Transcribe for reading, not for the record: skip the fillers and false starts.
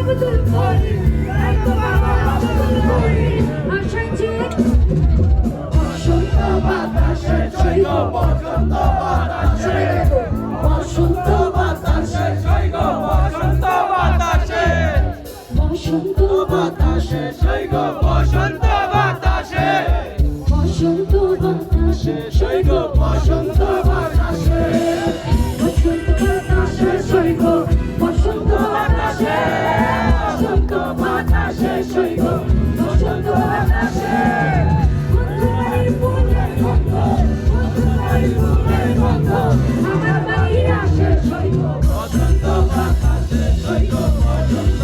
আব্দুল করিম বাবা আব্দুল করিম আসছে বসন্ত বাতাসে জয় বসন্ত বাতাসে বসন্ত বাতাসে জয় বসন্ত বাতাসে বসন্ত বাতাসে জয় বসন্ত বাতাসে বসন্ত বাতাসে জয় বসন্ত বাতাসে বসন্ত বাতাসে জয় বসন্ত বাতাসে বসন্ত বাতাসে জয় বসন্ত বাতাসে বন্ধুরাই ফুলের গন্ধ বন্ধুরাই ফুলের গন্ধ আমার বাড়ি আসে জয় বসন্ত বাতাসে জয় বসন্ত